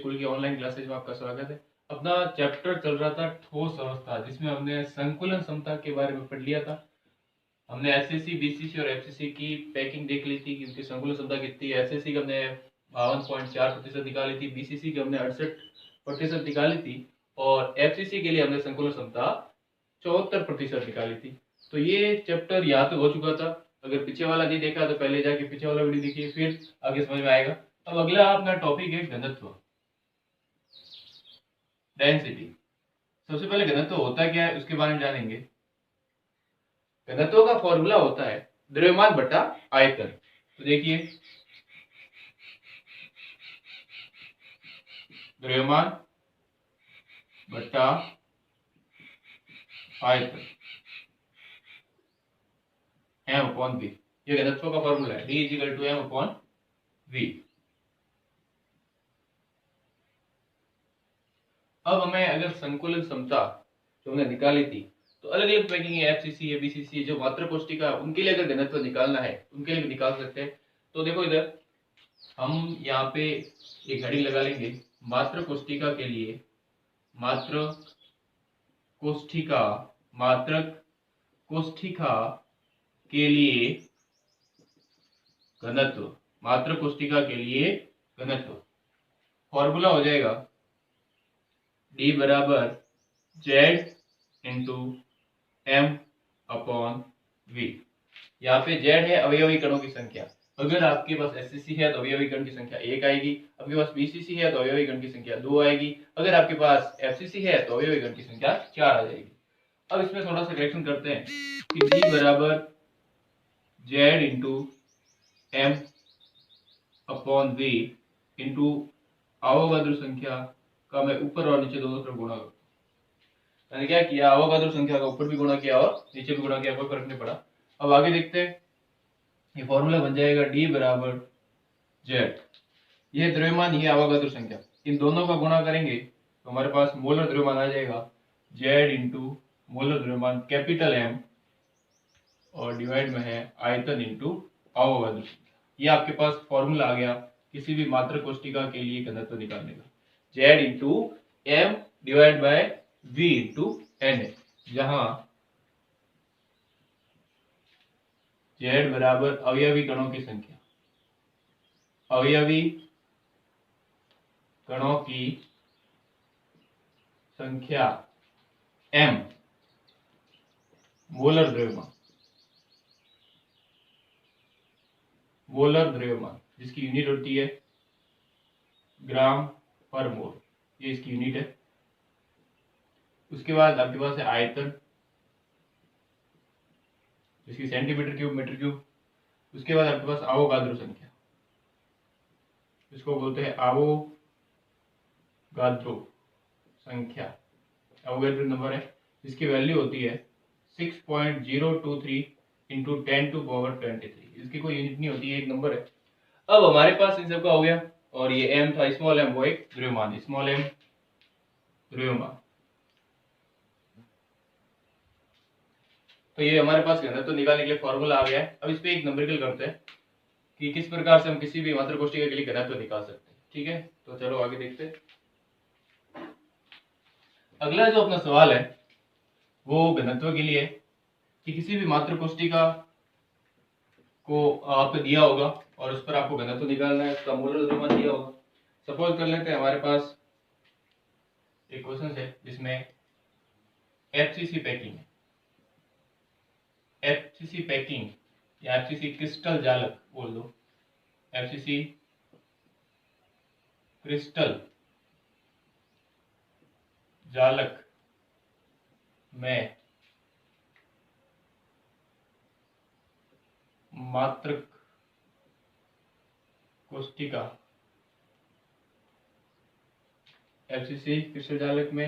School की online classes में आपका स्वागत है। अपना चैप्टर चल रहा था ठोस अवस्था, जिसमें हमने संकुलन क्षमता के बारे में पढ़ लिया था। हमने एसएससी, बीसीसी और एफसीसी की पैकिंग देख ली थी कि उनकी संकुलन क्षमता कितनी है। एसएससी की हमने 52.4% निकाली थी, बीसीसी की हमने 68% निकाली थी और एफसीसी के लिए हमने संकुलन क्षमता 74% निकाली थी। तो ये चैप्टर यहाँ तो हो चुका था। अगर पीछे वाला नहीं देखा तो पहले जाके पीछे वाला वीडियो देखिए, फिर आगे समझ में आएगा। अब अगला अपना टॉपिक है घनत्व, डेंसिटी। सबसे पहले घनत्व होता क्या है उसके बारे में जानेंगे। घनत्व का फॉर्मूला होता है द्रव्यमान बटा आयतन। तो देखिए, द्रव्यमान बटा आयतन m अपॉन v, ये घनत्व का फॉर्मूला है। d is m upon v। अब हमें अगर संकुलन क्षमता जो हमने निकाली थी, तो अलग अलग पैकिंग है, एफसीसी है, बीसीसी है, जो मात्र कोष्ठिका उनके लिए अगर घनत्व निकालना है उनके लिए भी निकाल सकते हैं। तो देखो इधर हम यहाँ पे एक घड़ी लगा लेंगे। मात्र कोष्ठिका के लिए मात्रक कोष्ठिका के लिए घनत्व, मात्र कोष्ठिका के लिए घनत्व फॉर्मूला हो जाएगा d बराबर z into m upon v। यहाँ पे z है अवयवी कणों की संख्या। अगर आपके पास एससीसी है तो अवयवी कण की संख्या 1 आएगी, आपके पास बीसीसी है तो अवयवी कण की संख्या 2 आएगी, अगर आपके पास एफसीसी है तो अवयवी कण की संख्या 4 आ जाएगी। अब इसमें थोड़ा सा करेक्शन करते हैं कि d बराबर z into m upon v into Avogadro संख्या का मैं ऊपर और नीचे दोनों तरफ गुणा करता हूं। मैंने क्या किया, अवोगाद्रो संख्या का ऊपर भी गुणा किया और नीचे भी गुणा किया, कोई फर्क नहीं पड़ा। अब आगे देखते हैं, ये फॉर्मूला बन जाएगा d बराबर z, ये द्रव्यमान, ये अवोगाद्रो संख्या, इन दोनों का गुणा करेंगे तो हमारे पास मोलर द्रव्यमान आ जाएगा z इंटू मोलर द्रव्यमान कैपिटल M और डिवाइड में है आयतन इंटू अवोगाद्रो संख्या। ये आपके पास फॉर्मूला आ गया किसी भी मात्र कोष्ठिका के लिए घनत्व निकालने का, z into m divide by v into n, जहां z बराबर अवयवी कणों की संख्या, अवयवी कणों की संख्या m, मोलर द्रव्यमान, मोलर द्रव्यमान जिसकी यूनिट होती है ग्राम पर मोल, ये इसकी यूनिट है। उसके बाद आपके पास है आयतन जिसकी सेंटीमीटर क्यूब, मीटर क्यूब। उसके बाद आपके पास अवोगाद्रो संख्या, इसको बोलते हैं अवोगाद्रो संख्या, अवोगाद्रो नंबर है, इसकी वैल्यू होती है 6.023 इंटू 10⁻23। इसकी कोई यूनिट नहीं होती है, एक नंबर है। अब हमारे पास इन सबका हो गया, और ये m था, स्मॉल m, वो एक द्रव्यमान, स्मॉल m द्रव्यमान। तो ये हमारे पास घनत्व निकालने के लिए फॉर्मूला आ गया है। अब इस पे एक नंबरिकल करते हैं कि किस प्रकार से हम किसी भी मात्र कोष्ठिका के लिए घनत्व निकाल सकते हैं। ठीक है, तो चलो आगे देखते हैं। अगला जो अपना सवाल है वो घनत्व के लिए कि किसी भी मात्र कोष्ठिका को आपको दिया होगा और उस पर आपको घनत्व निकालना है, उसका मोलर द्रव्यमान दिया होगा। सपोज कर लेते हैं हमारे पास एक क्वेश्चन है जिसमें एफसीसी पैकिंग है, एफसीसी पैकिंग या एफसीसी क्रिस्टल जालक बोल दो, एफसीसी क्रिस्टल जालक में मात्रक कोष्ठिका, एफसीसी क्रिस्टल जालक में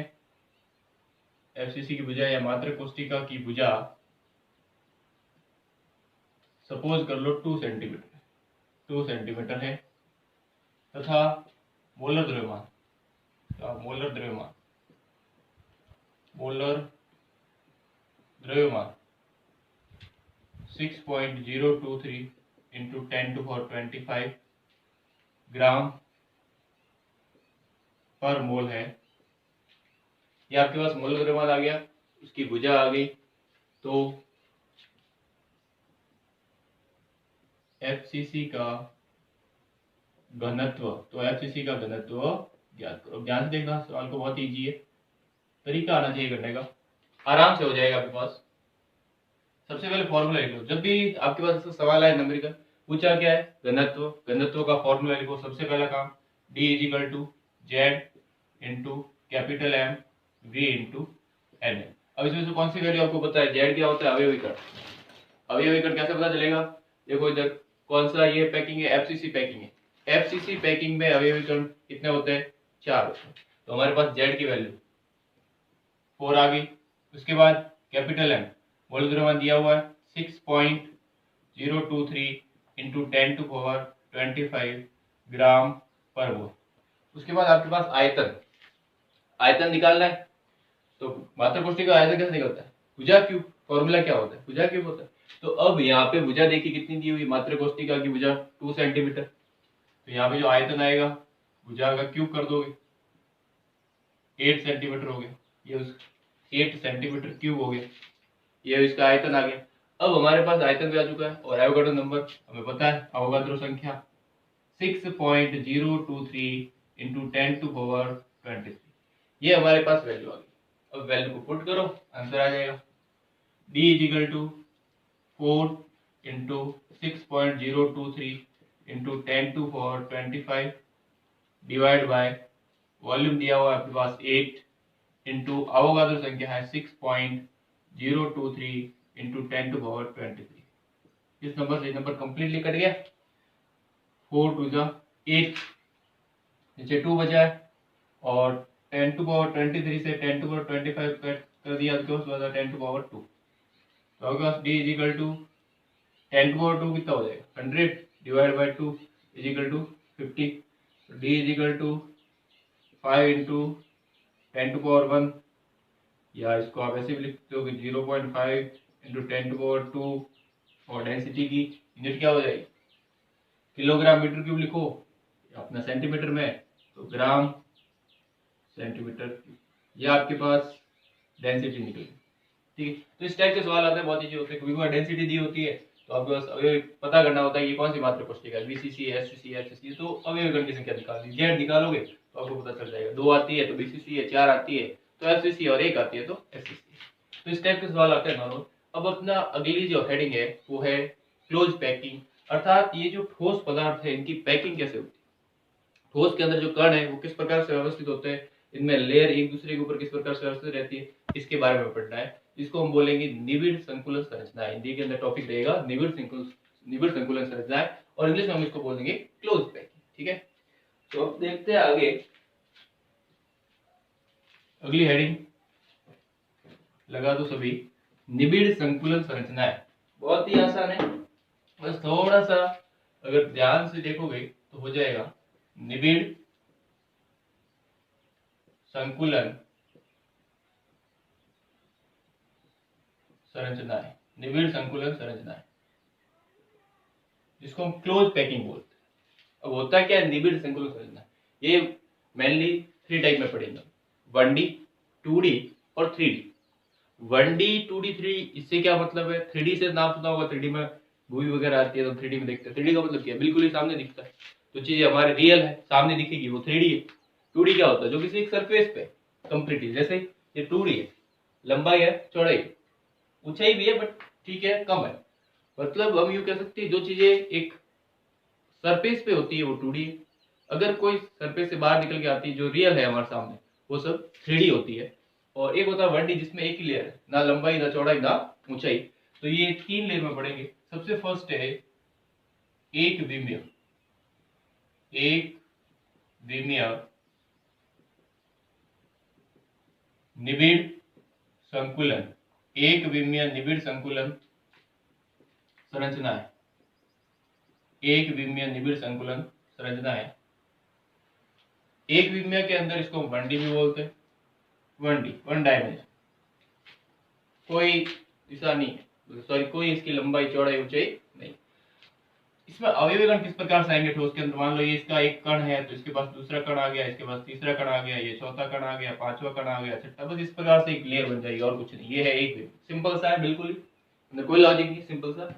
एफसीसी की भुजा या मात्रक कोष्ठिका की भुजा सपोज कर लो 2 सेंटीमीटर है, तथा मोलर द्रव्यमान, मोलर द्रव्यमान 6.023 इंटू 10⁻25 ग्राम पर मोल है। ये आपके पास मोल द्रव्यमान आ गया, उसकी भुजा आ गई, तो एफसीसी का घनत्व, तो एफसीसी का घनत्व ज्ञात करो। ध्यान से देखना, सवाल को बहुत इजी है, तरीका आना चाहिए करने का, आराम से हो जाएगा आपके पास। सबसे पहले फॉर्मूला लिख लो। जब भी आपके पास ऐसा सवाल आए नंबरिकल, पूछा क्या है घनत्व, घनत्व का फॉर्मूला लिखो। सबसे पहला काम D is equal to Z into capital M V into N. अब इसमें से कौन सी वैल्यू आपको पता है? जेड क्या होता है? अवयवीकरण। अवयवीकरण कैसे पता चलेगा? देखो इधर कौन सा ये पैकिंग है, एफसीसी पैकिंग है। एफसीसी पैकिंग में अवयवीकरण कितने होते हैं? 4 होते हैं। तो हमारे पास जेड की वैल्यू 4 आ गई। उसके बाद कैपिटल एम, मोल द्रव्यमान दिया हुआ है 6.023 इंटू 10⁻25 ग्राम पर मोल। उसके बाद आपके पास आयतन, आयतन निकालना है। तो मात्रा कोष्ठी का आयतन कैसे निकलता है? भुजा क्यूब। फॉर्मूला क्या होता है? भुजा क्यूब होता है। तो अब यहाँ पे भुजा देखिए कितनी दी हुई, मात्रा कोष्ठिका की भुजा 2 सेंटीमीटर। तो यहाँ पे जो आयतन आएगा भुजा का क्यूब कर दोगे, 8 सेंटीमीटर हो गया। ये उस 8 सेंटीमीटर क्यूब हो गया, ये इसका आयतन आ गया। अब हमारे पास आयतन भी आ चुका है और एवोगाड्रो नंबर हमें पता है, एवोगाड्रो संख्या 6.023 इंटू 10⁻23। ये हमारे पास वैल्यू आ गई। अब वैल्यू को पुट करो, आंसर आ जाएगा। D is equal to 4 into 6.023 into 10⁻25 divide by volume दिया हुआ है आपके पास 8 इंटू अवोगाद्रो संख्या है 6.023 इंटू 10⁻23। इस नंबर से नंबर कंप्लीटली कट गया। 4 टू जा 8, नीचे 2 बचा है और 10⁻23 से 10⁻25 कट कर दिया तो क्या बचा? 10⁻2। तो आपके पास D इजिकल टू 10⁻2 कितना हो जाएगा? 100 डिवाइड बाय 2 इजिकल टू 50। तो D इजिकल टू 5 इंटू 10⁻1, या इसको आप ऐसे भी लिखते हो कि 0.5 इंटू 10⁻2 और डेंसिटी की यूनिट क्या हो जाएगी? किलोग्राम मीटर क्यूब लिखो अपना सेंटीमीटर में, तो ग्राम सेंटीमीटर क्यूब। ये आपके पास डेंसिटी निकली। ठीक है, तो इस टाइप के सवाल आते हैं, बहुत इजी होते हैं। कभी कभी डेंसिटी दी होती है तो आपके पास अवयव पता करना होता है ये कौन सी मात्रा कोष्ठिका है, बीसीसी, एससीसी, एफसीसी। तो अवयवीकरण की संख्या निकालनी, जेड निकालोगे तो आपको पता चल जाएगा। 2 आती है तो बीसीसी है, 4 आती है तो एफसीसी, और 1 आती है तो एससीसी। तो इस टाइप के सवाल आते हैं नॉर्मल। अब अपना अगली जो हेडिंग है वो है क्लोज पैकिंग, अर्थात ये जो ठोस पदार्थ है इनकी पैकिंग कैसे होती है। ठोस के अंदर जो कण है वो किस प्रकार से व्यवस्थित होते हैं, इनमें लेयर एक दूसरे के ऊपर किस प्रकार से व्यवस्थित रहती है, इसके बारे में पढ़ना है। इसको हम बोलेंगे निबिड़ संकुलन संरचना। हिंदी के अंदर टॉपिक रहेगा निबिड़ संकुलन संरचना, और इंग्लिश में हम इसको बोलेंगे क्लोज पैकिंग। ठीक है, तो अब देखते हैं आगे अगली हेडिंग, लगा दो सभी, निबिड़ संकुलन संरचनाएं। बहुत ही आसान है, बस थोड़ा सा अगर ध्यान से देखोगे तो हो जाएगा। निबिड़ संकुलन संरचनाएं, निबिड़ संकुलन संरचनाएं, जिसको हम क्लोज पैकिंग बोलते हैं। अब होता क्या है निबिड़ संकुलन संरचना? ये मेनली 3 टाइप में पढ़ेंगे, 1D, 2D और 3D। 1D, 2D, 3D, इससे क्या मतलब है? 3D से नाम सुना होगा, 3D में मूवी वगैरह आती है तो 3D में देखते हैं। 3D का मतलब क्या है? बिल्कुल ही सामने दिखता है, जो चीज हमारे रियल है सामने दिखेगी वो 3D है। 2D क्या होता है? जो किसी एक सरफेस पे कंप्लीटली, जैसे ये 2D है, लंबाई है, चौड़ाई, ऊंचाई भी है बट ठीक है कम है। मतलब हम यूं कह सकते हैं जो चीजें एक सरफेस पे होती है वो 2D है, अगर कोई सरफेस से बाहर निकल के आती है जो रियल है हमारे सामने वो सब 3D होती है। और एक होता है 1D जिसमें एक ही लेयर है, ना लंबाई ना चौड़ाई ना ऊंचाई। तो ये 3 लेयर में पढ़ेंगे। सबसे फर्स्ट है एक विमीय, एक विमीय निबिड़ संकुलन, एक विमीय निबिड़ संकुलन संरचना है, एक विमीय निबिड़ संकुलन संरचना है। एक विमीय के अंदर इसको 1D भी बोलते हैं, 1D, 1 डायमेंशन, कोई दिशा नहीं है, सॉरी कोई इसकी लंबाई चौड़ाई ऊंचाई नहीं। इसमें अवयवी कण किस प्रकार से आएंगे ठोस के अंदर? मान लो ये इसका एक कण है तो इसके पास दूसरा कण आ गया, इसके पास तीसरा कण आ गया, ये चौथा कण आ गया, पांचवा कण आ गया, छठा, बस इस प्रकार से एक लेयर बन जाएगी और कुछ नहीं। ये है एक बिंदु, सिंपल सा है, बिल्कुल कोई लॉजिक नहीं, सिंपल सा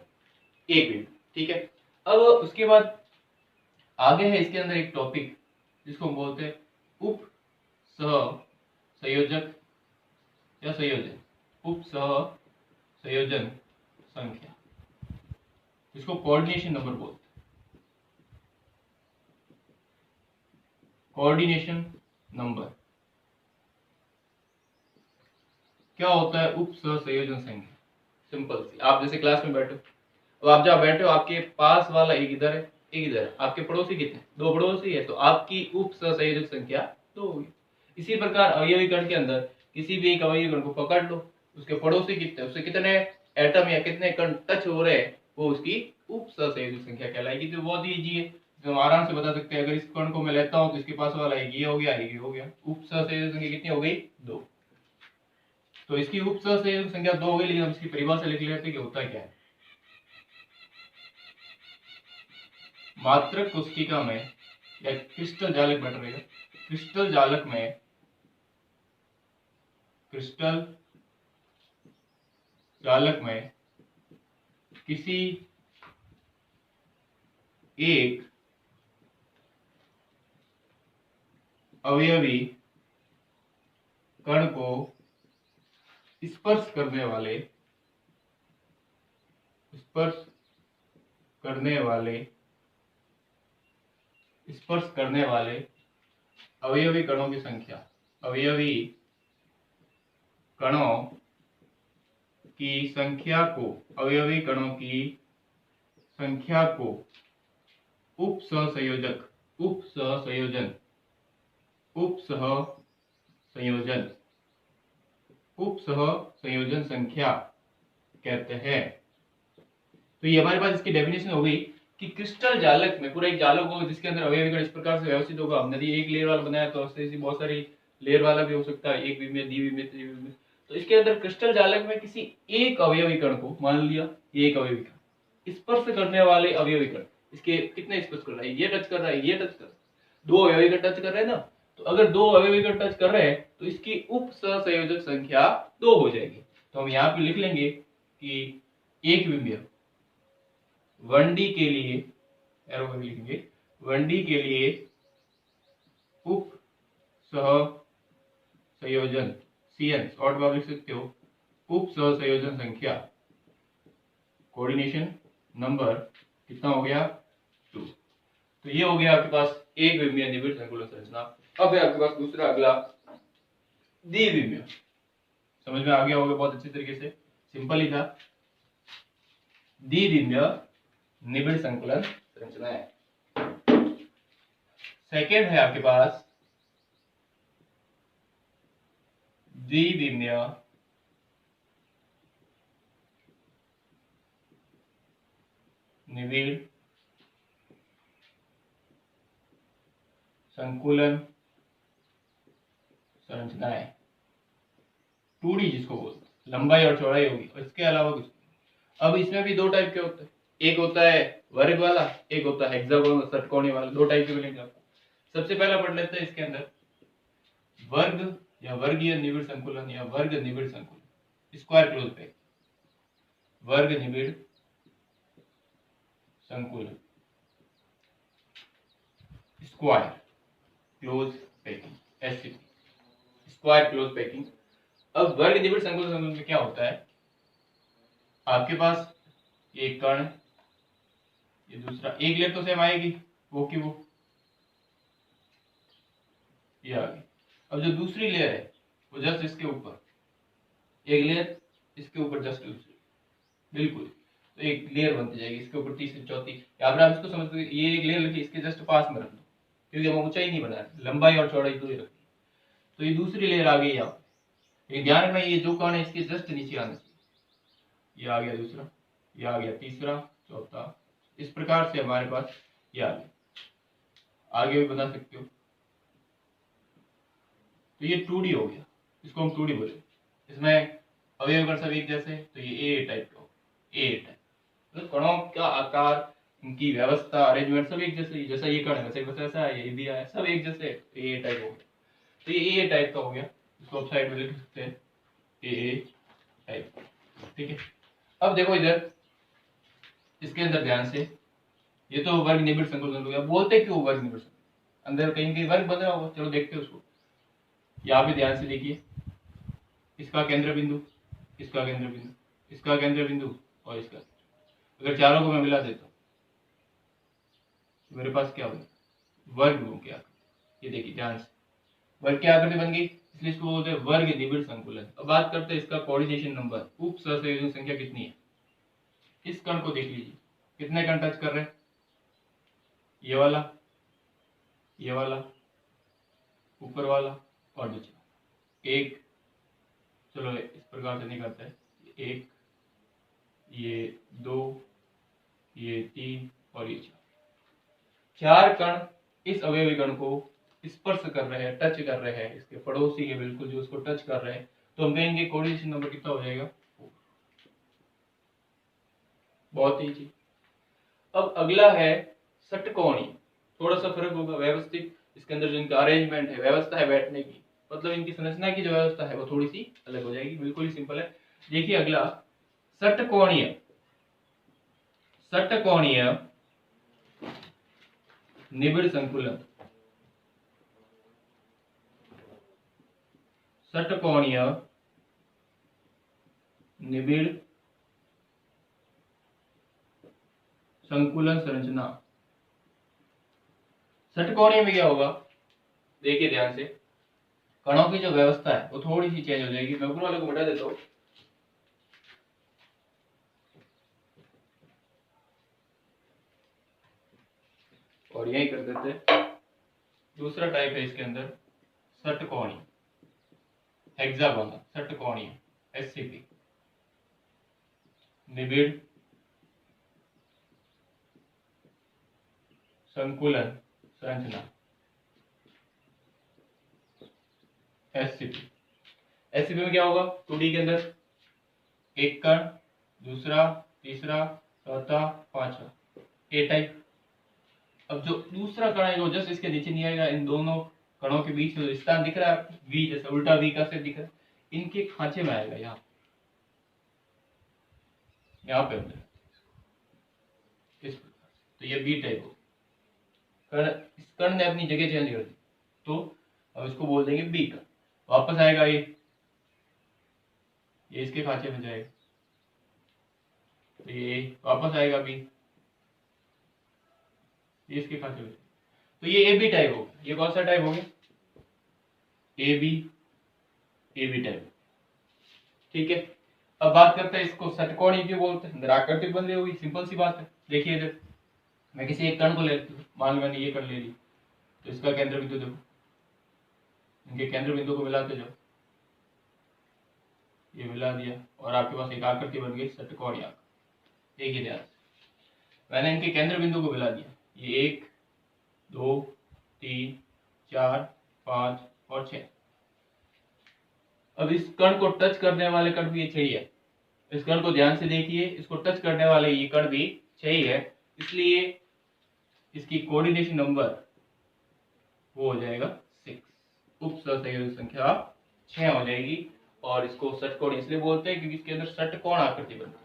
एक बिंदु। ठीक है, अब उसके बाद आगे है इसके अंदर एक टॉपिक जिसको हम बोलते हैं उप सह संयोजक या संयोजन, उप सह संयोजन संख्या, इसको कोऑर्डिनेशन नंबर बोलते हैं, कोऑर्डिनेशन नंबर। क्या होता है उप सह संयोजन संख्या? सिंपल सी, आप जैसे क्लास में बैठो, तो आप जहाँ बैठे हो आपके पास वाला एक इधर है, एक इधर है, आपके पड़ोसी कितने? दो पड़ोसी है, तो आपकी उप सह संयोजक संख्या दो होगी। इसी प्रकार अवयवी कण के अंदर किसी भी एक अवयवी कण को पकड़ लो, उसके पड़ोसी कितने, उससे कितने एटम या कितने कण टच हो रहे हैं, वो उसकी उप सह संयोजक संख्या कहलाएगी। तो बहुत ईजी है, तो हम आराम से बता सकते हैं। अगर इस कण को मैं लेता हूं तो इसके पास वाला ये हो गया, ये हो गया, उप सह संयोजक संख्या कितनी हो गई? दो। तो इसकी उप सह संयोजक संख्या दो हो गई, लेकिन हम इसकी परिभाषा लिख लेते हैं कि होता क्या है। मात्रक कोशिका में या क्रिस्टल जालक बेटर रहेगा, क्रिस्टल जालक में, क्रिस्टल जालक में किसी एक अवयवी कण को स्पर्श करने वाले, स्पर्श करने वाले, स्पर्श करने वाले अवयवी कणों की संख्या, अवयवी कणों की संख्या को, अवयवी कणों की संख्या को उप सहसंयोजक, उप सहसंयोजन, उप सहसंयोजन, उप सहसंयोजन संख्या कहते हैं। तो ये हमारे पास इसकी डेफिनेशन हो गई कि क्रिस्टल जालक में, पूरा एक जालक होगा जिसके अंदर अवयवी कण इस प्रकार से व्यवस्थित होगा। हमने यदि एक लेयर वाला बनाया तो ऐसे बहुत सारी लेयर वाला भी हो सकता है, एक विमीय, द्विविमीय, त्रिविमीय। तो इसके अंदर क्रिस्टल जालक में किसी एक अवयवी कण को, मान लिया एक अवयवी कण, स्पर्श करने वाले अवयवी कण, इसके कितने स्पर्श कर रहा है? ये टच कर रहा है, ये टच कर रहा है, दो अवयवी कण टच कर रहे हैं ना। तो अगर दो अवयवी कण टच कर रहे हैं तो इसकी उप सहसंयोजक संख्या दो हो जाएगी। तो हम यहाँ पे लिख लेंगे कि एक विमीय 1D के लिए, एरो में लिखेंगे 1D के लिए उप सह संयोजन, CN शॉर्ट में आप लिख सकते हो, उप सह संयोजन संख्या, कोऑर्डिनेशन नंबर कितना हो गया? 2। तो ये हो गया आपके पास एक विमीय निबिड़ संकुलन संरचना। अब है आपके पास दूसरा, अगला द्विविमीय। समझ में आ गया होगा बहुत अच्छे तरीके से, सिंपल ही था। द्विविमीय निबिड़ संकुलन संरचना है। सेकेंड है आपके पास द्विविमीय निबिड़ संकुलन संरचनाएं, 2D जिसको बोलते हैं, लंबाई और चौड़ाई होगी और इसके अलावा कुछ। अब इसमें भी दो टाइप के होते हैं, एक होता है वर्ग वाला, एक होता है हेक्सागोनल षटकोणीय वाला, दो टाइप के मिलेंगे आपको। सबसे पहला पढ़ लेते हैं इसके अंदर वर्ग या वर्गीय निबिड़ संकुलन या वर्ग निबिड़ संकुलन, स्क्वायर क्लोज पैकिंग, वर्ग निबिड़ संकुलन, square close packing, SCP, square close packing. अब वर्ग निबिड़ संकुलन में क्या होता है? आपके पास एक कण, ये दूसरा, एक लेयर तो सेम आएगी वो की वो, ये आ गई। अब जो दूसरी लेयर है वो जस्ट इसके ऊपर, एक लेयर इसके ऊपर जस्ट दूसरी, बिल्कुल, तो एक लेयर बनती जाएगी, इसके ऊपर तीसरी, चौथी। या फिर आप इसको समझ सकते, ये एक लेयर लगी, इसके जस्ट पास में रख दो, क्योंकि हम ऊंचाई नहीं बना रहे, लंबाई और चौड़ाई दो ही रखी। तो ये दूसरी लेयर आ गई यहाँ पे। ये ध्यान रखना, ये जो कण है इसके जस्ट नीचे आना चाहिए। ये आ गया दूसरा, ये आ गया तीसरा, चौथा, इस प्रकार से हमारे पास ये आ गया। आगे भी बना सकते हो। तो ये 2D हो गया, इसको हम 2D बोले। इसमें अवयव कण सब एक जैसे, तो ये ए टाइप का, ए टाइप, तो कणों का आकार इनकी व्यवस्था, अरेंजमेंट सब एक जैसे, जैसा ये कण है वैसे वैसा है, ये भी आया, सब एक जैसे। ए टाइप हो गया, तो ये ए टाइप का हो गया, इसको आप साइड में लिख सकते हैं ए टाइप। ठीक है, अब देखो इधर इसके अंदर ध्यान से, ये तो वर्ग निबिड़ संकुलन हो गया। बोलते क्यों वर्ग निबिड़ संकुलन? अंदर कहीं कहीं वर्ग बन रहा होगा, चलो देखते हैं उसको। यहाँ पे ध्यान से देखिए, इसका केंद्र बिंदु, इसका केंद्र बिंदु, इसका केंद्र बिंदु और इसका, अगर चारों को मैं मिला देता हूँ तो मेरे पास क्या होगा? वर्ग हो गया। ये देखिए ध्यान से, वर्ग की आकृति बन गई, इसलिए इसको बोलते हैं वर्ग निबिड़ संकुलन। अब बात करते हैं इसका कोऑर्डिनेशन नंबर, उप सहसंयोजक संख्या कितनी है। इस कण को देख लीजिए, कितने कण टच कर रहे हैं? ये वाला, ये वाला, ऊपर वाला और नीचे एक। चलो इस प्रकार से नहीं करते हैं, एक, ये दो, ये तीन और ये चार कण इस अवयवी कण को स्पर्श कर रहे हैं, टच कर रहे हैं, इसके पड़ोसी के बिल्कुल जो उसको टच कर रहे हैं, तो हम कहेंगे कोऑर्डिनेशन नंबर कितना हो जाएगा? बहुत इजी। अब अगला है षटकोणीय। थोड़ा सा फर्क होगा, व्यवस्थित, इसके अंदर जो इनका अरेंजमेंट है, व्यवस्था है बैठने की, मतलब इनकी संरचना की जो व्यवस्था है वो थोड़ी सी अलग हो जाएगी। बिल्कुल ही सिंपल है। देखिए अगला षटकोणीय। षटकोणीय निबिड़ संकुलन। षटकोणीय निबिड़ संकुलन संरचना। षटकोणीय में क्या होगा? देखिए ध्यान से, कणों की जो व्यवस्था है वो थोड़ी सी चेंज हो जाएगी। मैं ऊपर वाले को हटा देता हूँ, और यही कर देते हैं। दूसरा टाइप है इसके अंदर षटकोणीय, हेक्सागोनल षटकोणीय, एससीपी निबिड़ संकुलन संरचना, एससीपी। एससीपी में क्या होगा? 2D के अंदर एक कण, दूसरा, तीसरा, चौथा, पांचवा, ए टाइप। अब जो दूसरा कण है वो जस्ट इसके नीचे नहीं आएगा, इन दोनों कणों के बीच में स्थान दिख रहा है आपको, वी जैसा, उल्टा वी का शेप दिख रहा है, इनके खांचे में आएगा, यहाँ पे अंदर इस प्रकार। तो ये बी टाइप हो, कण, इस कण ने अपनी जगह चेंज कर दी, तो अब इसको बोल देंगे बी कण। वापस आएगा ये इसके खांचे में जाएगा, तो ये वापस आएगा बी, ये इसके खांचे में, तो ये ए बी टाइप होगा। ये कौन सा टाइप हो गया? A B type. ठीक है, अब बात करते हैं इसको षटकोणीय क्यों बोलते हैं। अंदर आकृति बन रही होगी, सिंपल सी बात है। देखिए इधर मैं किसी एक कण को ले लेती हूँ, मान लो मैंने ये कण ले ली, तो इसका केंद्र बिंदु देखो, इनके केंद्र बिंदु को मिलाते जाओ, ये मिला दिया और आपके पास एक आकृति बन गई षटकोणीय आकृति। देखिए ध्यान से, मैंने इनके केंद्र बिंदु को मिला दिया, ये 1 2 3 4 5 और 6। अब इस कण को टच करने वाले कण भी ये 6 है। इस कण को ध्यान से देखिए, इसको टच करने वाले ये कण भी 6 है, इसलिए इसकी कोऑर्डिनेशन नंबर वो हो जाएगा 6। उप सहसंयोजक संख्या 6 हो जाएगी। और इसको षटकोण इसलिए बोलते हैं क्योंकि इसके अंदर षटकोण आकृति बनती है।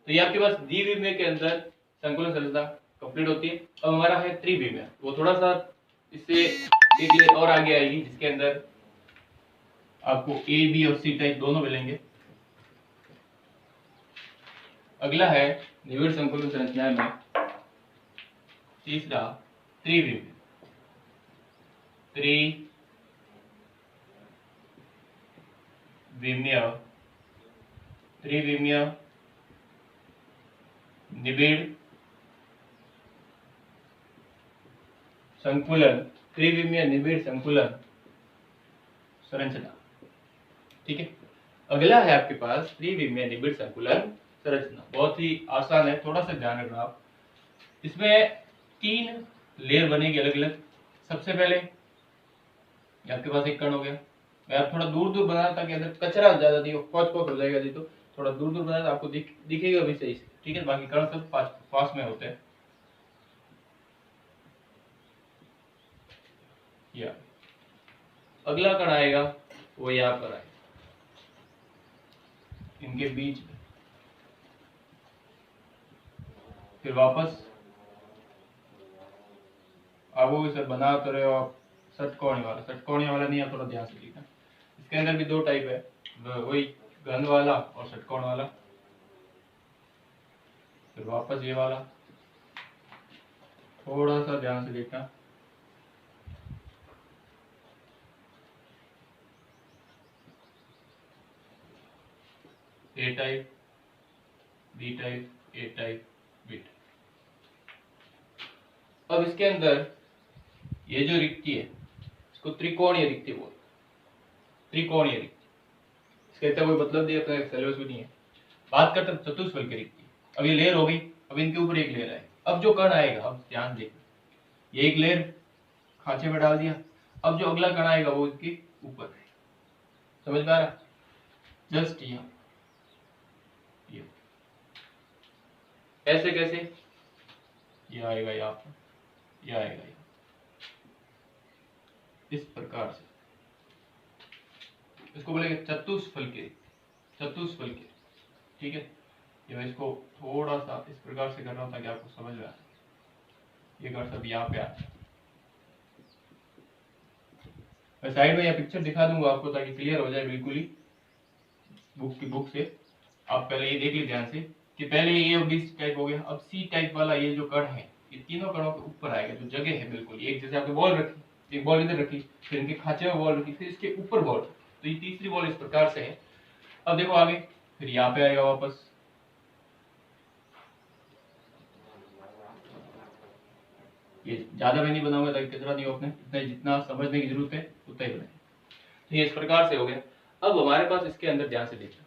तो ये आपके पास द्विविमीय के अंदर संकुलन संरचना कंप्लीट होती है। अब हमारा है त्रिविमीय, वो थोड़ा सा इससे एक लेयर और आगे आएगी, जिसके अंदर आपको ए बी और सी टाइप दोनों मिलेंगे। अगला है निबिड़ संकुलन संरचना में तीसरा त्रिविमीय। त्रिविमीय निबिड़ संकुलन, त्रिविमीय निबिड़ संकुलन संरचना। ठीक है, अगला है आपके पास त्रिविमीय निबिड़ संकुलन संरचना। बहुत ही आसान है, थोड़ा सा ध्यान रखना आप। इसमें 3 लेयर बनेगी अलग अलग। सबसे पहले आपके पास एक कण हो गया, मैं आप थोड़ा दूर दूर बनाना ताकि अंदर कचरा ज्यादा नहीं हो, पॉच हो जाएगा नहीं, तो थोड़ा दूर दूर बनाना आपको दिखेगा भी सही से। ठीक है, बाकी कण सब पास में होते हैं। या अगला कण आएगा वो यहाँ पर आएगा इनके बीच में, फिर वापस आप वो सर बना तो रहे हो आप षटकोणी वाला नहीं है, थोड़ा ध्यान से देखना। इसके अंदर भी दो टाइप है, वही घन वाला और षटकोण वाला। फिर वापस ये वाला, थोड़ा सा ध्यान से देखना। ए टाइप, बी टाइप, ए टाइप, बी टाइप। अब इसके अंदर ये जो रिक्ति है इसको त्रिकोणीय रिक्ति बोलते हैं। त्रिकोणीय रिक्ति, इसका इतना कोई मतलब नहीं है, सिलेबस भी नहीं है। बात करते हैं चतुष्फल की रिक्ति। अब ये लेयर हो गई, अब इनके ऊपर एक लेयर है। अब जो कण आएगा, अब ध्यान देखना, ये एक लेयर खांचे में डाल दिया। अब जो अगला कण आएगा वो इसके ऊपर है। समझ में आ रहा? जस्ट यहाँ ये ऐसे कैसे, ये आएगा यहाँ पर, ये आएगा यहाँ, इस प्रकार से। इसको बोलेंगे चतुष्फल की, चतुष्फल की, ठीक है। ये मैं इसको थोड़ा सा इस प्रकार से कर रहा हूं ताकि आपको समझ में आए। ये कर सब यहाँ पे आए, मैं साइड में यह पिक्चर दिखा दूंगा आपको ताकि क्लियर हो जाए बिल्कुल ही बुक से। आप पहले ये देख लीजिए ध्यान से कि पहले ये बी टाइप हो गया। अब सी टाइप वाला ये जो कण है, ये तीनों कणों के ऊपर आएगा। जो जगह है बिल्कुल एक जैसे आपने बॉल रखी, एक बॉल इधर रखी, फिर इनके खांचे में बॉल रखी, फिर इसके ऊपर बॉल, तो ये तीसरी बॉल इस प्रकार से है। अब देखो आगे, फिर यहाँ पे आएगा वापस, ये ज्यादा मैं नहीं बनाऊंगा ताकि कचरा नहीं हो अपने, इतना जितना समझने की जरूरत है उतना ही बनाए। तो ये इस प्रकार से हो गया। अब हमारे पास इसके अंदर ध्यान से देखना,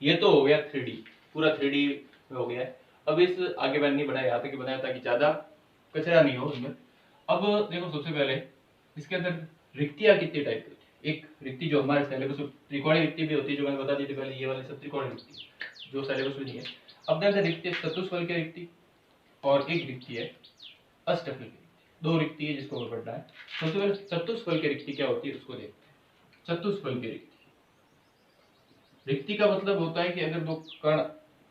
ये तो हो गया 3D, पूरा 3D में हो गया है। अब इस आगे मैंने नहीं बनाया, यहाँ तक बनाया ताकि ज्यादा कचरा नहीं हो इसमें। अब देखो सबसे पहले इसके अंदर रिक्तियां कितनी टाइप की होती है। एक रिक्ति जो हमारे सिलेबस में त्रिकोणीय रिक्ति भी होती है, जो मैंने बता दी थी पहले, ये वाली सब त्रिकोणीय रिक्ति जो सिलेबस में नहीं है। अब देखते रिक्ति चतुष्फल की रिक्ति और एक रिक्ति है अष्टफल की। दो रिक्ति है जिसको पढ़ना है। सबसे पहले चतुष्फल की रिक्ति क्या होती है उसको देखते हैं। चतुष्फल की रिक्ति, रिक्ति का मतलब होता है कि अगर दो कण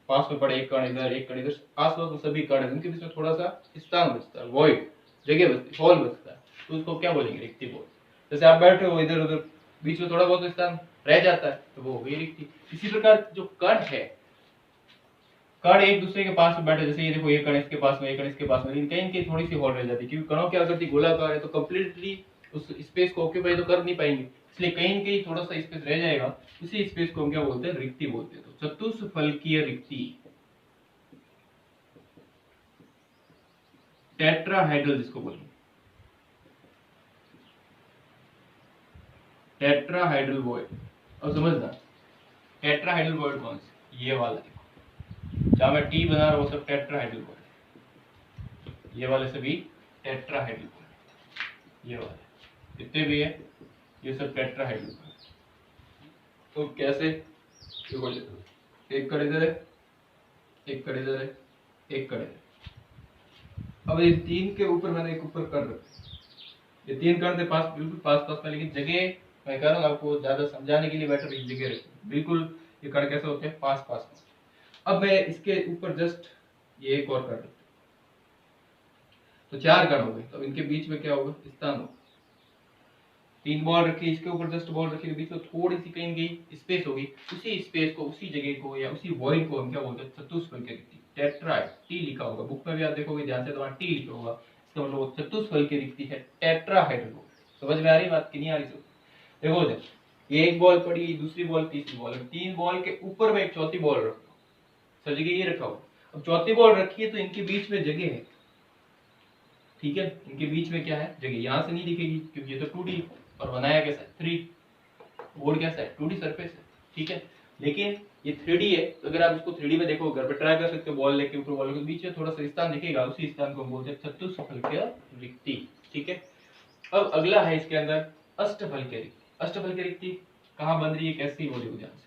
पास में पड़े, एक कण इधर एक कण इधर, आसपास में सभी कण उनके बीच में थोड़ा सा स्थान बचता है, वॉइड जगह बचती, हॉल बचता है, तो उसको क्या बोलेंगे? रिक्ति बोलते। जैसे आप बैठे हो इधर उधर, बीच में थोड़ा बहुत स्थान रह जाता है तो वो हो गई रिक्ति। इसी प्रकार जो कण है, कण एक दूसरे के पास में बैठे, जैसे ये देखो ये कण इसके पास में, ये कण इसके पास में, लेकिन कहीं कहीं थोड़ी सी हॉल रह जाती है क्योंकि कणों की आकृति गोलाकार है तो कंप्लीटली उस स्पेस को ऑक्यूपाई तो कर नहीं पाएंगे, इसलिए कहीं कहीं थोड़ा सा स्पेस रह जाएगा। उसी स्पेस को हम क्या बोलते हैं? रिक्ति बोलते हैं। तो चतुष्फलकीय रिक्ति, टेट्राहेड्रल जिसको बोलेंगे, टेट्राहेड्रल वॉइड। अब समझना टेट्राहेड्रल वॉइड कौन सी, ये वाला देखो जहां मैं टी बना रहा हूं वो सब टेट्राहेड्रल वॉइड, ये वाले सभी टेट्राहेड्रल वॉइड, ये वाले जितने भी है ये सब टेट्राहेड्रल वॉइड। तो कैसे? देखो एक कण इधर है, एक कण इधर है, एक कण इधर। अब ये तीन के ऊपर मैंने एक ऊपर कर रखा, ये तीन कण थे पास, बिल्कुल पास पास में, लेकिन जगह मैं कह रहा हूँ आपको ज्यादा समझाने के लिए बेटर एक जगह रखी बिल्कुल। ये कण कैसे होते हैं? पास पास में। अब मैं इसके ऊपर जस्ट ये एक और कर रखता, तो चार कण हो गए। तो इनके बीच में क्या होगा? स्थान होगा। तीन बॉल रखी, इसके ऊपर जस्ट बॉल रखी, बीच में थोड़ी सी कहीं गई स्पेस होगी, उसी स्पेस को, उसी जगह को या उसी वॉइड को हम क्या बोलते हैं? चतुष्फल की रिक्ति, टेट्राहेड। टी लिखा होगा बुक में भी, आप देखोगे ध्यान से तो वहां टी लिखा होगा। इसका मतलब वो चतुष्फल की रिक्ति है, टेट्राहेड्रल। समझ में आ रही बात कि नहीं आ रही? देखो जब ये एक बॉल पड़ी, दूसरी बॉल, तीसरी बॉल, तीन बॉल के ऊपर में एक चौथी बॉल रखो, सब जगह ये रखा हो। अब चौथी बॉल रखी है तो इनके बीच में जगह है, ठीक है। इनके बीच में क्या है? जगह। यहां से नहीं दिखेगी क्योंकि ये तो 2D और बनाया कैसा है? 3 बोर्ड कैसा है? 2D सरफेस है, ठीक है। लेकिन ये 3D है, तो अगर आप इसको 3D में देखो, घर पे ट्राई कर सकते हो, बॉल लेके ऊपर बॉल के बीच में थोड़ा सा स्थान दिखेगा, उसी स्थान को हम बोलते हैं चतुष्फलकीय रिक्ति, ठीक है। अब अगला है इसके अंदर अष्टफलकीय रिक्ति। अष्टफलकीय रिक्ति कहां बन रही है, कैसी हो रही है? ध्यान से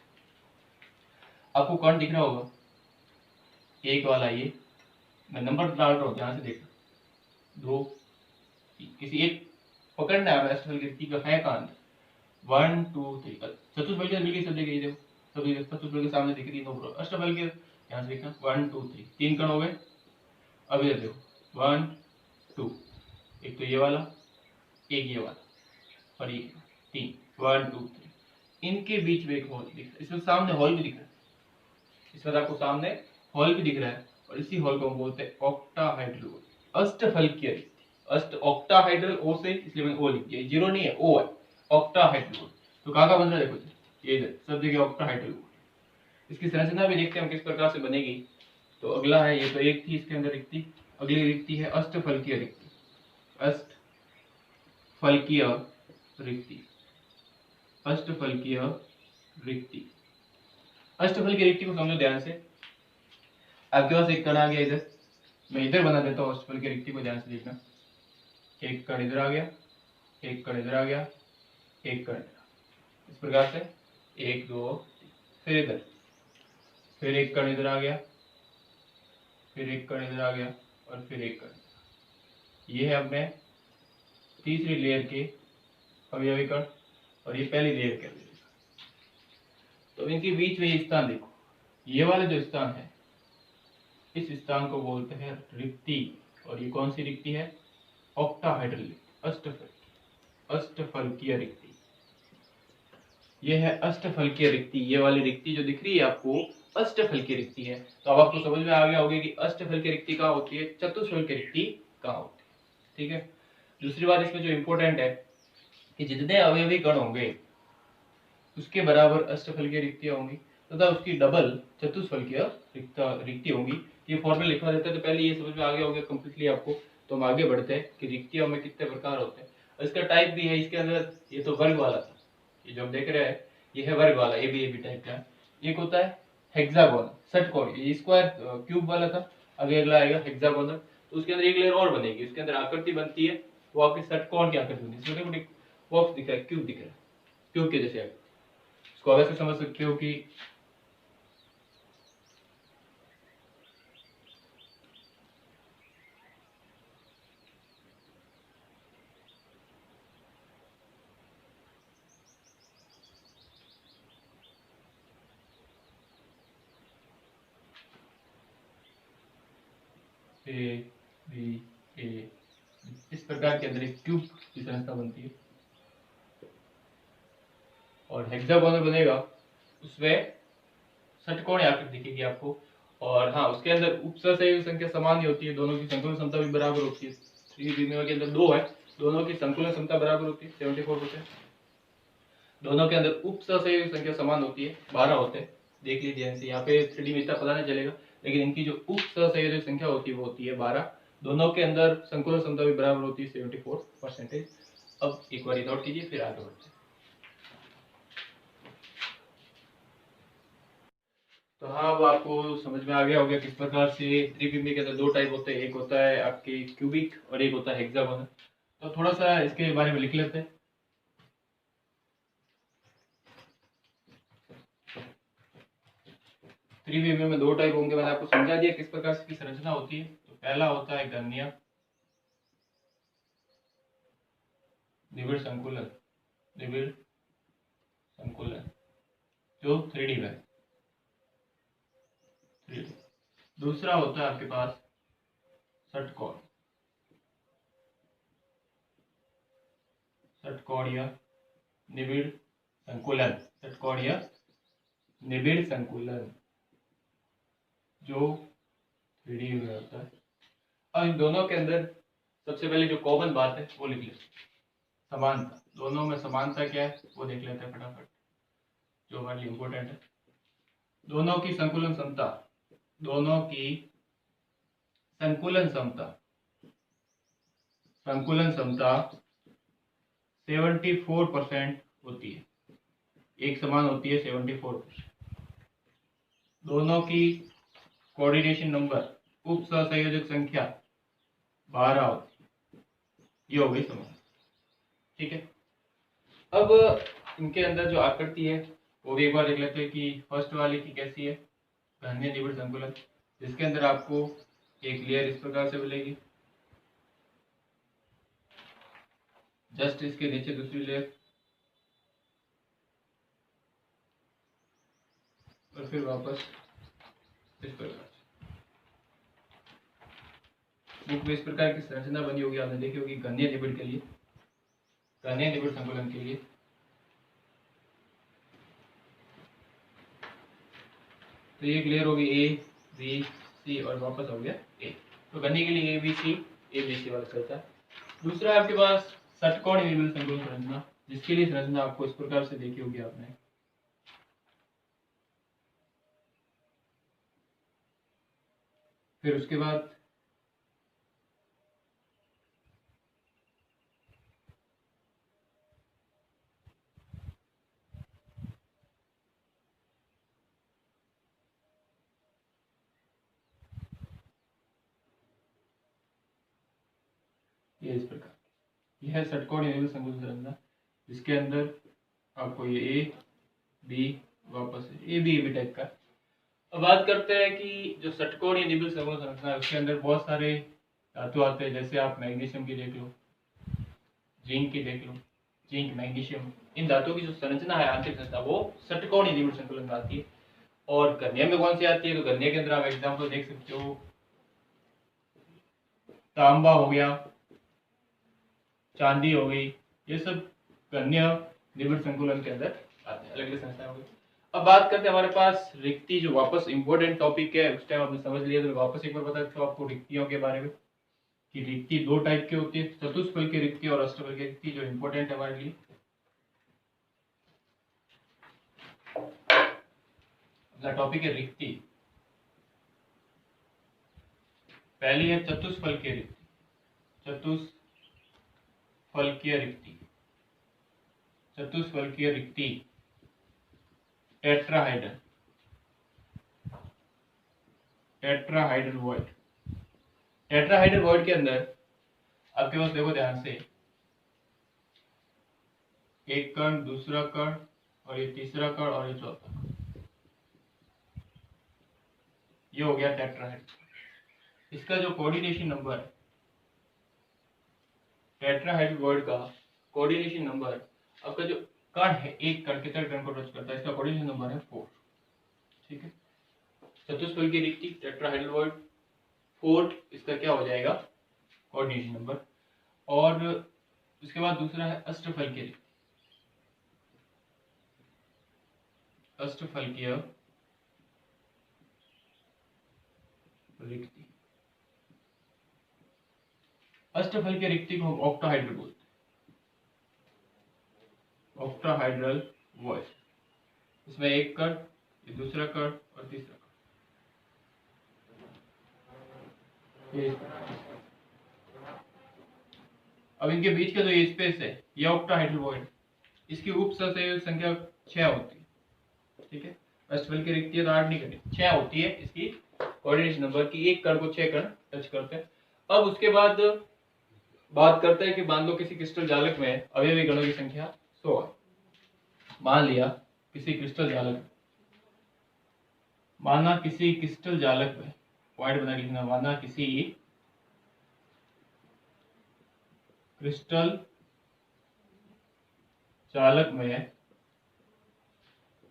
आपको कौन दिख रहा होगा? एक वाला ये मैं नंबर डाल रहा हूं, ध्यान से देखना। दो, किसी एक पकड़ना है अष्टफल की रिक्ति का है कहां 1 2 3 चतुष्फल की मिल गई सब जगह, ये देखो सभी चतुष्फल के सामने दिख रही है नो प्रॉब्लम। अष्टफल के यहां से देखना 1 2 3 तीन कण हो गए। अब इधर देखो 1 2, एक तो ये वाला, एक ये वाला और ये तीन 1 2 3, इनके बीच में एक होल दिख रहा है, इसमें सामने होल भी दिख रहा है, इसमें आपको सामने होल भी दिख रहा है और इसी होल को हम बोलते हैं ऑक्टाहाइड्रल, अष्टफलकीय रिक्ति। अष्ट ऑक्टाहाइड्रल ओ से, इसलिए मैंने ओ लिख दिया, जीरो नहीं है ओ है, ऑक्टाहाइड्रल। तो कहाँ का बन रहा है देखो, ये इधर सब जगह ऑक्टाहाइड्रल। इसकी संरचना भी देखते हैं हम किस प्रकार से बनेगी। तो अगला है, ये तो एक थी इसके अंदर रिक्ति, अगली रिक्ति है अष्टफलकीय रिक्ति। अष्टफलकीय रिक्ति, अष्टफलकीय रिक्ति। अष्टफल की रिक्ति को समझो ध्यान से। आपके पास एक कण आ गया इधर, मैं इधर बना देता हूँ अष्टफल की रिक्ति को, ध्यान से देखना। एक कण इधर आ गया, एक कण इधर आ गया, एक कण इस प्रकार से 1 2 फिर इधर, फिर एक कण इधर आ गया, फिर एक कण इधर आ गया और फिर एक कण। ये है अपने तीसरी लेयर के अवयवी कण और ये पहली लेयर के अवयवी। तो इनके बीच में ये स्थान देखो, ये वाला जो स्थान है इस स्थान को बोलते हैं रिक्ति। और ये कौन सी रिक्ति है, ऑक्टाहाइड्रल अष्टफल, अष्टफलकीय रिक्ति। ये है अष्टफलकीय रिक्ति, ये वाली रिक्ति जो दिख रही है आपको अष्टफलकीय रिक्ति है। तो अब आपको समझ में आ गया होगा कि अष्टफलकीय रिक्ति कहाँ होती है, चतुष्फलकीय रिक्ति कहाँ होती है। ठीक है, दूसरी बात इसमें जो इंपॉर्टेंट है कि जितने अवयवी कण होंगे उसके बराबर अष्टफलकीय रिक्तियां होंगी तथा उसकी डबल चतुष्फलकीय रिक्ति होंगी। ये फॉर्मूला लिखवा देते हैं तो पहले ये समझ में आ गया होगा कंप्लीटली आपको। तो हम आगे बढ़ते हैं कि रिक्तियों में कितने प्रकार होते हैं और इसका टाइप भी है इसके अंदर। ये तो वर्ग वाला था, ये जो हम देख रहे हैं ये है वर्ग वाला, ए बी टाइप का। एक होता है हेक्सागोन, षटकोण, ये स्क्वायर क्यूब वाला था। आगे अगला आएगा हेक्सागोनल, तो उसके अंदर एक लेयर और बनेगी, उसके अंदर आकृति बनती है वो आपकी षटकोण की आकृति बनती है। छोटे मोटे बॉक्स दिख रहा है, क्यूब दिख रहा है, क्यूब के जैसे इसको वैसे समझ सकते हो कि ए बी ए, इस प्रकार के अंदर एक ट्यूब की संरचना बनती है। और हेक्सागोनल बनेगा उसमें षटकोण आकृति दिखेगी आपको। और हाँ, उसके अंदर उपसहसहयोगी संख्या समान ही होती है, दोनों की संकुलन क्षमता भी बराबर होती है। के अंदर दो है, दोनों की संकुलन क्षमता बराबर होती है 74%। दोनों के अंदर उपसहसहयोगी संख्या समान होती है, 12 होते हैं। देख लीजिए ऐसे, यहाँ पे 3D में इतना पता नहीं चलेगा, लेकिन इनकी जो उपसहसहयोगी संख्या होती है वो होती है 12। दोनों के अंदर संकुलन क्षमता भी बराबर होती है 74%। अब एक बार नोट कीजिए फिर आगे बढ़ते हैं। तो हाँ, अब आपको समझ में आ गया होगा किस प्रकार से त्रिविमी के अंदर दो टाइप होते हैं, एक होता है आपके क्यूबिक और एक होता है हेक्सागोनल। तो थोड़ा सा इसके बारे में लिख लेते हैं। त्रिविमी में दो टाइप होंगे, मैंने आपको समझा दिया किस प्रकार से इसकी संरचना होती है। तो पहला होता है गणनीय निबिड़ संकुलन, निबिड़ संकुलन जो 3D में है, 3D। दूसरा होता है आपके पास षटकोण, षटकोणीय निबिड़ संकुलन, षटकोणीय निबिड़ संकुलन जो 3D में होता है। अब इन दोनों के अंदर सबसे पहले जो कॉमन बात है वो लिख लेते हैं, समानता। दोनों में समानता क्या है वो देख लेते हैं फटाफट, जो हमारे लिए इंपॉर्टेंट है। दोनों की संकुलन क्षमता, दोनों की संकुलन क्षमता, संकुलन क्षमता 74% होती है, एक समान होती है 74%। दोनों की कोऑर्डिनेशन नंबर, उप सहसंयोजक संख्या 12 होती है, ये हो गई समान। ठीक है, अब इनके अंदर जो आकृति है वो भी एक बार देख लेते हैं कि फर्स्ट वाले की कैसी है, घन्य निबिड़ संकुलन, जिसके अंदर आपको एक लेयर इस प्रकार से मिलेगी, जस्ट इसके नीचे दूसरी लेयर और फिर वापस इस प्रकार बुक में इस प्रकार की संरचना बनी होगी, आपने देखी होगी गणनीय निबिड़ के लिए, गणनीय निबिड़ संकुलन के लिए। तो ये क्लियर होगी ए बी सी और वापस हो गया ए। तो गणनीय के लिए ए बी सी वाला चलता है। दूसरा आपके पास षटकोण निबिड़ संकुलन संरचना, जिसके लिए संरचना आपको इस प्रकार से देखी होगी आपने। फिर उसके बाद ये इस प्रकार यह है षटकोण निबिड़ संकुलन संरचना, जिसके अंदर आपको ये ए बी वापस ए बी टाइप का। अब बात करते हैं कि जो षटकोणीय निबिड़ संकुलन संरचना है उसके अंदर बहुत सारे धातु आते हैं, जैसे आप मैग्नीशियम की देख लो, जिंक की देख लो, जिंक मैग्नीशियम, इन धातुओं की जो संरचना है आंतरिक संरचना वो षटकोणीय निबिड़ संकुलन में आती है। और गणनीय में कौन सी आती है? तो गणनीय के अंदर आप एग्जाम्पल देख सकते हो, तांबा हो गया, चांदी हो गई, ये सब गणनीय निबिड़ संकुलन के अंदर आते हैं, अलग अलग संरचना हो गई। अब बात करते हैं हमारे पास रिक्ति, जो वापस इंपॉर्टेंट टॉपिक है, उस टाइम आपने समझ लिया तो वापस एक बार बता देता हूँ आपको रिक्तियों के बारे में कि रिक्ति दो टाइप की होती है, चतुष्फल की रिक्ति और अष्टफल की रिक्ति, जो इंपॉर्टेंट है हमारे लिए। अगला टॉपिक है रिक्ति। पहली है चतुष्फल की रिक्ति, चतुष्फलकीय रिक्ति, चतुष्फलकीय रिक्ति, tetrahedral, tetrahedral void. Tetrahedral void के अंदर आपके पास देखो ध्यान से, एक कण, दूसरा कण और ये तीसरा कण और ये चौथा कण, ये हो गया टेट्राहाइड्रल। इसका जो कोऑर्डिनेशन नंबर है टेट्राहाइड्रल वॉइड का, कोऑर्डिनेशन नंबर आपका जो कण है, एक कण कितने कण को टच करता है, इसका कोऑर्डिनेशन नंबर है 4। ठीक है, चतुष्फल की रिक्ति टेट्राहाइड्रल वॉइड 4, इसका क्या हो जाएगा कोऑर्डिनेशन नंबर। और उसके बाद दूसरा है अष्टफल की रिक्ति, अष्टफलकीय रिक्ति, अष्टफल की रिक्ति को हम ऑक्टाहाइड्रल बोलते हैं, ऑक्टाहाइड्रल वॉइड। इसमें एक कण, ये दूसरा कण और तीसरा कण, अब इनके बीच का जो ये स्पेस है ये ऑक्टाहाइड्रल वॉइड, इसकी उप सहसंयोजक संख्या 6 होती है। ठीक है, अष्टफल की रिक्ति तो 8 नहीं करनी, 6 होती है इसकी कोऑर्डिनेशन नंबर की, एक कण को 6 कण टच करते हैं। अब उसके बाद बात करते हैं कि मान लो किसी क्रिस्टल जालक में अवयवी कणों की संख्या 100 है। मान लिया किसी क्रिस्टल जालक में, माना किसी क्रिस्टल जालक में, पॉइंट बना के लिखना, माना किसी क्रिस्टल जालक में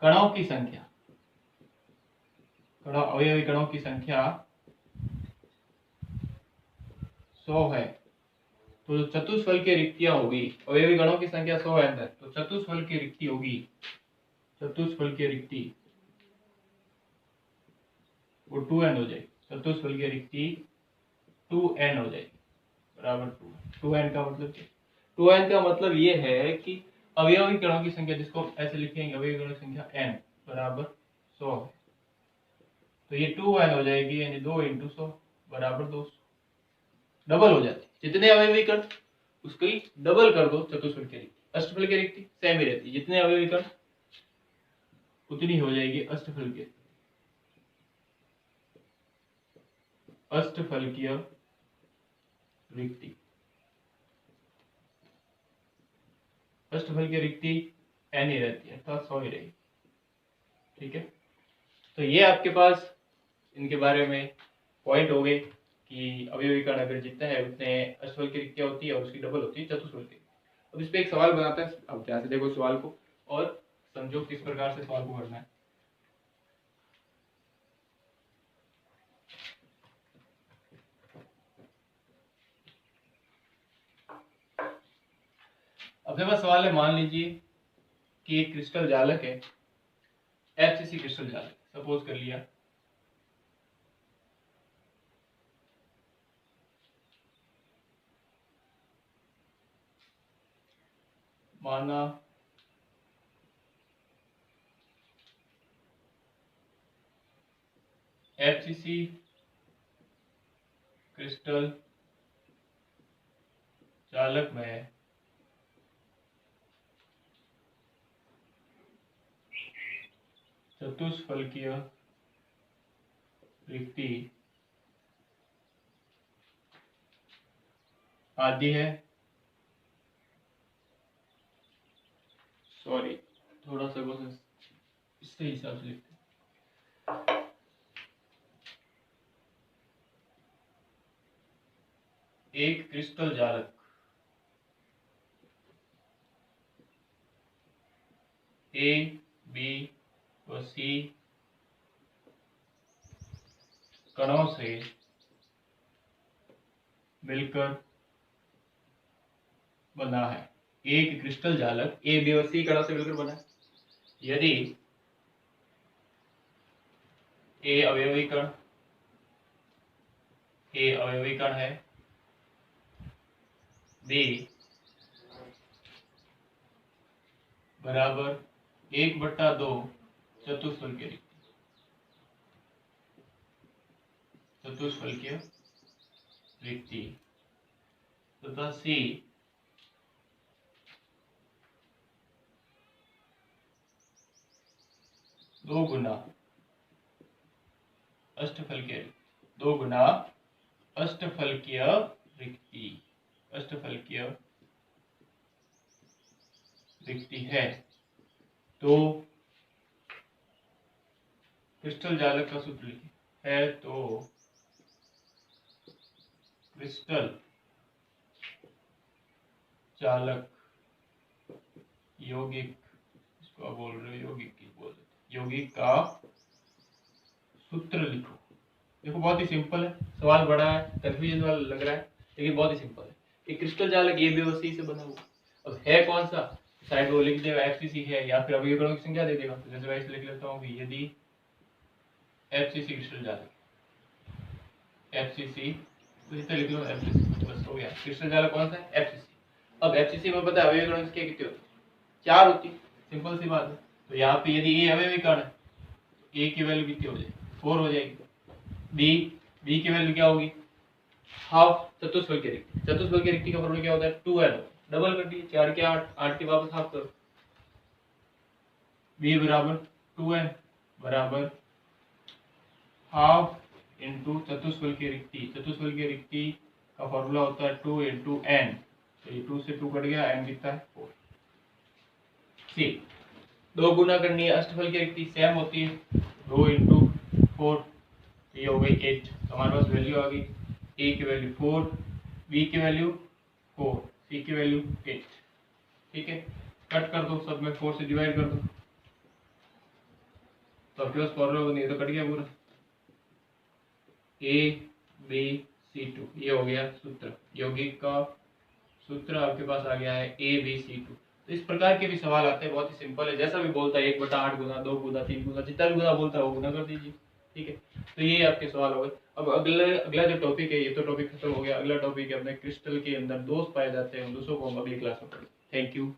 कणों की संख्या, अवयवी कणों की संख्या 100 है, तो चतुष्फल की रिक्तियां होगी, अवयवी गणों की संख्या 100 है अंदर, तो चतुष्फल की रिक्ति होगी, चतुष्फल की रिक्ति वो 2n हो जाएगी, चतुष्फल की रिक्ति 2n हो जाएगी, बराबर 2n का मतलब क्या? 2n का मतलब ये है कि अवयवी कणों की संख्या, जिसको ऐसे लिखेंगे अवयवी कणों की संख्या n बराबर 100 है, तो ये 2n हो जाएगी, यानी 2 × 100 बराबर 200, डबल हो जाती है, जितने अवयवी कण उसकी डबल कर दो चतुष्फल की रिक्ति। अष्टफल की रिक्ति सेम ही रहती है, जितने अवयवी कण उतनी हो जाएगी अष्टफल की, अष्टफलकीय रिक्ति। अष्टफल की रिक्ति n ही रहती है, अर्थात 100 ही रहेगी। ठीक है, तो ये आपके पास इनके बारे में पॉइंट हो गए कि अवयवी कण अगर जितने हैं उतने अष्टफल की रिक्तियां होती है और उसकी डबल होती है चतुष्फल की। अब इस पे एक सवाल बनाता है, अब ध्यान से देखो सवाल को और समझो किस प्रकार से सवाल को करना है। अपने पास सवाल है, मान लीजिए कि एक क्रिस्टल जालक है, FCC क्रिस्टल जालक सपोज कर लिया, माना FCC क्रिस्टल चालक में चतुष्फलकीय रिक्ति आदि है। सॉरी, थोड़ा सा बस इससे हिसाब से लिखते हैं। एक क्रिस्टल जालक A, B व C कणों से मिलकर बना है। एक क्रिस्टल जालक A, B और C कणों से मिलकर बना है। यदि A अवयवी कण है, B बराबर 1/2 चतुष्फलकीय रिक्ति तथा C 2 गुना अष्टफलकीय रिक्ति है, तो क्रिस्टल जालक का सूत्र लिखिए है, तो क्रिस्टल चालक यौगिक, इसको बोल रहे हो यौगिक की बोल यौगिक का सूत्र लिखो। देखो बहुत ही सिंपल है, सवाल बड़ा है, कंफ्यूजन वाला लग रहा है, लेकिन बहुत ही सिंपल है। एक क्रिस्टल जालक A, B और C से बना हुआ, अब है कौन सा, साइड वो लिख देगा FCC है, या फिर अवयवीकरणों की संख्या दे देगा। तो जैसे मैं इसे लिख लेता हूँ, यदि FCC क्रिस्टल जालक, FCC तो इसे लिख लो FCC, बस हो गया। क्रिस्टल जालक कौन सा है, FCC। अब FCC में पता है अवयवीकरणों की संख्या कितनी होती है, 4 होती है, सिंपल सी बात है। तो यहाँ पे यदि A अवयवीकरण है, A की वैल्यू कितनी हो जाएगी, 4 हो जाएगी। B की वैल्यू क्या होगी, हाफ चतुष्फलकीय रिक्ति का फॉर्मूला क्या होता है, 2n, डबल कर दिए, 4 के 8, 8 के वापस हाफ करो, B बराबर 2n बराबर हाफ इंटू चतुष्फलकीय रिक्ति का फॉर्मूला होता है 2 इंटू n, तो ये 2 से 2 कट गया, n कितना है 4। C 2 गुना करनी है अष्टफलकीय रिक्ति, सेम होती है, 2 इंटू 4, ये हो गई 8। हमारे पास वैल्यू आ गई, A की वैल्यू 4, B की वैल्यू 4, C की वैल्यू 8। ठीक है, कट कर दो, सब में 4 से डिवाइड कर दो, तो आपके पास फॉर्मूला नहीं है, तो कट गया पूरा। ABCD, ये हो गया सूत्र, यौगिक का सूत्र आपके पास आ गया है ABCD। तो इस प्रकार के भी सवाल आते हैं, बहुत ही सिंपल है, जैसा भी बोलता है 1/8 गुना, 2 गुना, 3 गुना, जितना भी गुना बोलता है वो गुना कर दीजिए। ठीक है, तो ये आपके सवाल हो गए। अब अगला जो टॉपिक है, ये तो टॉपिक खत्म हो गया, अगला टॉपिक है अपने क्रिस्टल के अंदर दोष पाए जाते हैं, उन दोषों को हम अगली क्लास में पढ़ेंगे। Thank you.